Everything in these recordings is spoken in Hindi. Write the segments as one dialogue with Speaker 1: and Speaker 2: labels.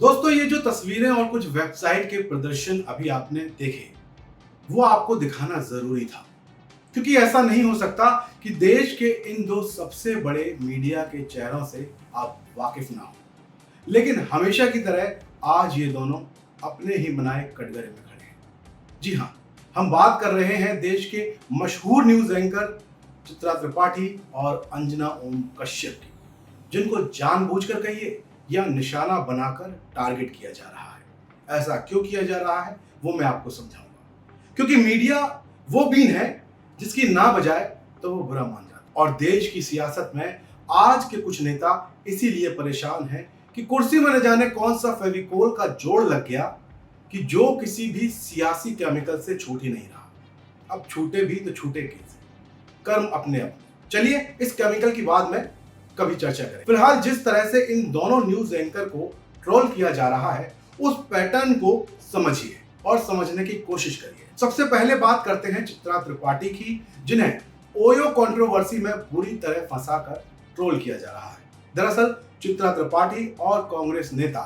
Speaker 1: दोस्तों, ये जो तस्वीरें और कुछ वेबसाइट के प्रदर्शन अभी आपने देखे, वो आपको दिखाना जरूरी था, क्योंकि ऐसा नहीं हो सकता कि देश के इन दो सबसे बड़े मीडिया के चेहरों से आप वाकिफ ना हो। लेकिन हमेशा की तरह आज ये दोनों अपने ही बनाए कटघरे में खड़े हैं। जी हाँ, हम बात कर रहे हैं देश के मशहूर न्यूज एंकर चित्रा त्रिपाठी और अंजना ओम कश्यप की, जिनको जानबूझकर कहिए या निशाना बनाकर टारगेट किया जा रहा है। ऐसा क्यों किया जा रहा है वो मैं आपको समझाऊंगा, क्योंकि मीडिया वो बीन है जिसकी ना बजाए तो वो बुरा मान जाता है। और देश की सियासत में आज के कुछ नेता इसीलिए परेशान हैं कि कुर्सी में न जाने कौन सा फेविकोल का जोड़ लग गया कि जो किसी भी सियासी केमिकल से छूट ही नहीं रहा। अब छूटे भी तो छूटे कैसे, कर्म अपने अपने। चलिए इस केमिकल की बाद में कभी चर्चा करें। फिलहाल जिस तरह से इन दोनों न्यूज एंकर को ट्रोल किया जा रहा है, उस पैटर्न को समझिए और समझने की कोशिश करिए। सबसे पहले बात करते हैं चित्रा त्रिपाठी की, जिन्हें ओयो कंट्रोवर्सी में बुरी तरह फंसाकर ट्रोल किया जा रहा है। दरअसल चित्रा त्रिपाठी और कांग्रेस नेता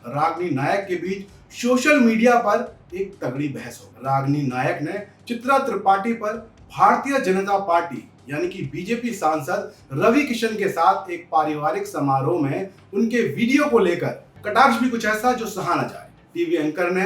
Speaker 1: रागिनी नायक के बीच सोशल मीडिया पर एक तगड़ी बहस हो गई। रागिनी नायक ने चित्रा त्रिपाठी पर भारतीय जनता पार्टी यानी कि बीजेपी सांसद रवि किशन के साथ एक पारिवारिक समारोह में उनके वीडियो को लेकर कटाक्ष भी कुछ ऐसा जो सहा न जाए। टीवी एंकर ने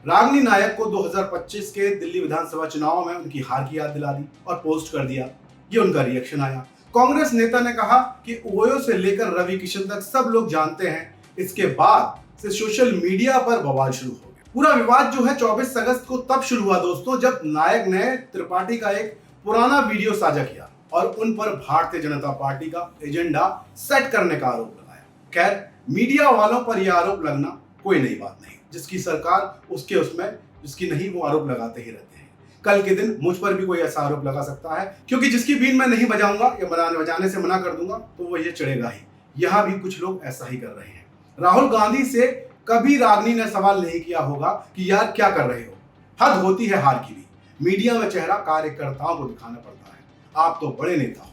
Speaker 1: रागिनी नायक को 2025 के दिल्ली विधानसभा चुनाव में उनकी हार की याद दिला दी और पोस्ट कर दिया। ये उनका रिएक्शन आया। कांग्रेस नेता ने कहा कि ओयो से लेकर रवि किशन तक सब लोग जानते हैं। इसके बाद से सोशल मीडिया पर बवाल शुरू हो गया। पूरा विवाद जो है 24 अगस्त को तब शुरू हुआ दोस्तों, जब नायक ने त्रिपाठी का एक पुराना वीडियो साझा किया और उन पर भारतीय जनता पार्टी का एजेंडा सेट करने का आरोप लगाया। खैर, मीडिया वालों पर यह आरोप लगना कोई नई बात नहीं। जिसकी सरकार उसके उसमें, जिसकी नहीं वो आरोप लगाते ही रहते हैं। कल के दिन मुझ पर भी कोई ऐसा आरोप लगा सकता है, क्योंकि जिसकी बीन मैं नहीं बजाऊंगा या बजाने से मना कर दूंगा तो वो ये चढ़ेगा ही। यहाँ भी कुछ लोग ऐसा ही कर रहे हैं। राहुल गांधी से कभी रागिनी ने सवाल नहीं किया होगा कि यार क्या कर रहे हो। हद होती है हार की भी। मीडिया में चेहरा कार्यकर्ताओं को दिखाना पड़ता है। आप तो बड़े नेता हो,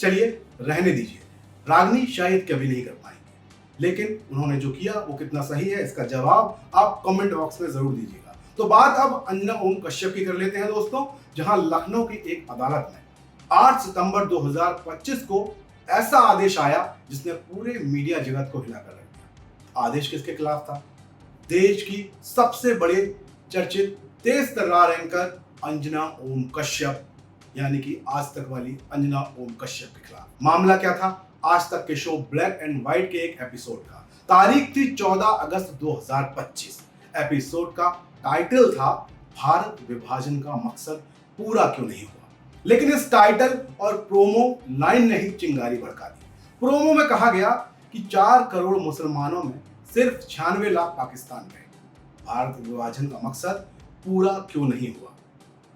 Speaker 1: चलिए रहने दीजिए। रागिनी शायद कभी नहीं कर पाएंगे, लेकिन उन्होंने जो किया वो कितना सही है, इसका जवाब आप कमेंट बॉक्स में जरूर दीजिएगा। तो बात अब अंजना ओम कश्यप की कर लेते हैं दोस्तों, जहां लखनऊ की एक अदालत में 8 सितंबर 2025 को ऐसा आदेश आया जिसने पूरे मीडिया जगत को हिलाकर रख दिया। आदेश किसके खिलाफ था? देश की सबसे बड़े चर्चित तेज तर्रार एंकर अंजना ओम कश्यप यानी कि आज तक वाली अंजना ओम कश्यप के खिलाफ। मामला क्या था? आज तक के शो ब्लैक एंड व्हाइट के एक एपिसोड का। तारीख थी 14 अगस्त 2025। एपिसोड का टाइटल था भारत विभाजन का मकसद पूरा क्यों नहीं हुआ। लेकिन इस टाइटल और प्रोमो लाइन ने ही चिंगारी भड़का दी। प्रोमो में कहा गया कि 4 करोड़ मुसलमानों में सिर्फ 96 लाख पाकिस्तान गए। भारत विभाजन का मकसद पूरा क्यों नहीं हुआ,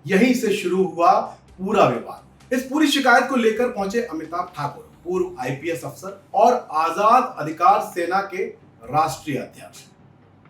Speaker 1: यहीं से शुरू हुआ पूरा विवाद। इस पूरी शिकायत को लेकर पहुंचे अमिताभ ठाकुर, पूर्व आईपीएस अफसर और आजाद अधिकार सेना के राष्ट्रीय अध्यक्ष।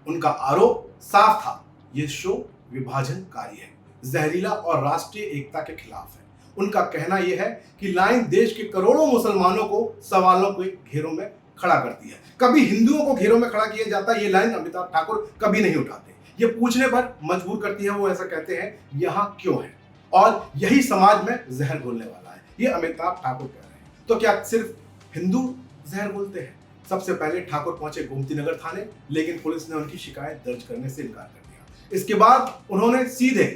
Speaker 1: उनका आरोप साफ था, यह शो विभाजनकारी है, जहरीला और राष्ट्रीय एकता के खिलाफ है। उनका कहना यह है कि लाइन देश के करोड़ों मुसलमानों को सवालों के घेरों में खड़ा करती है। कभी हिंदुओं को घेरों में खड़ा किया जाता है, ये लाइन अमिताभ ठाकुर कभी नहीं उठाते। ये पूछने पर मजबूर करती है, वो ऐसा कहते हैं यहाँ क्यों है और यही समाज में जहर घोलने वाला है। ये अमिताभ ठाकुर कह रहे हैं। तो क्या सिर्फ हिंदू जहर घोलते हैं? सबसे पहले ठाकुर पहुंचे गोमती नगर थाने, लेकिन पुलिस ने उनकी शिकायत दर्ज करने से इनकार कर दिया। इसके बाद उन्होंने सीधे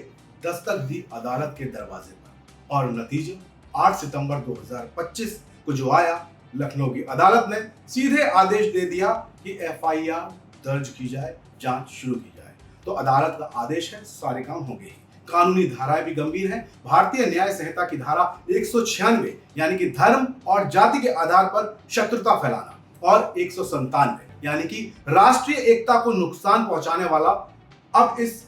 Speaker 1: दस्तक दी अदालत के दरवाजे पर और नतीजा 8 सितंबर 2025 को जो आया, लखनऊ की अदालत ने सीधे आदेश दे दिया कि एफआईआर दर्ज की जाए, जांच शुरू की जाए। तो अदालत का आदेश है, सारे काम होंगे ही। कानूनी धाराएं भी गंभीर हैं। भारतीय न्याय संहिता की धारा 196 यानी कि धर्म और जाति के आधार पर शत्रुता फैलाना और 197 यानी कि राष्ट्रीय एकता को नुकसान पहुंचाने वाला। अब इस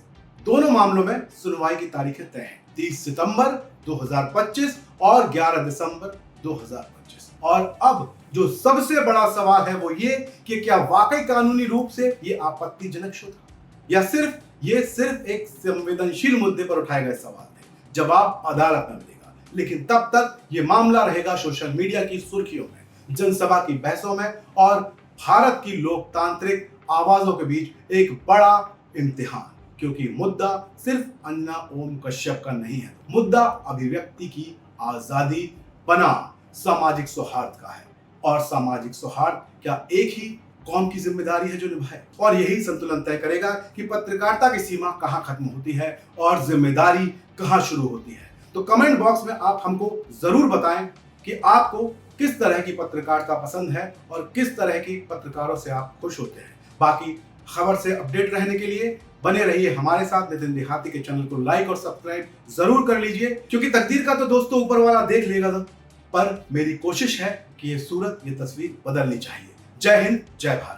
Speaker 1: दोनों मामलों में सुनवाई की तारीखें तय हैं, 30 सितंबर 2025 और 11 दिसंबर 2025। और अब जो सबसे बड़ा सवाल है वो ये कि क्या वाकई कानूनी रूप से ये आपत्तिजनक शो था या सिर्फ एक संवेदनशील मुद्दे पर उठाए गए सवाल थे। जवाब अदालत में मिलेगा, लेकिन तब तक ये मामला रहेगा सोशल मीडिया की सुर्खियों में, जनसभा की बहसों में और भारत की लोकतांत्रिक आवाजों के बीच एक बड़ा इम्तिहान, क्योंकि मुद्दा सिर्फ अन्ना ओम कश्यप का नहीं है, मुद्दा अभिव्यक्ति की आजादी बनाम सामाजिक सौहार्द का है। और सामाजिक सौहार्द क्या एक ही कौम की जिम्मेदारी है जो निभाए, और यही संतुलन तय करेगा कि पत्रकारिता की सीमा कहां खत्म होती है और जिम्मेदारी कहां शुरू होती है। तो कमेंट बॉक्स में आप हमको जरूर बताएं कि आपको किस तरह की पत्रकारिता पसंद है और किस तरह की पत्रकारों से आप खुश होते हैं। बाकी खबर से अपडेट रहने के लिए बने रहिए हमारे साथ। नितिन देहाती के चैनल को लाइक और सब्सक्राइब जरूर कर लीजिए, क्योंकि तकदीर का तो दोस्तों ऊपर वाला देख लेगा, पर मेरी कोशिश है कि ये सूरत, ये तस्वीर बदलनी चाहिए। जय हिंद, जय भारत।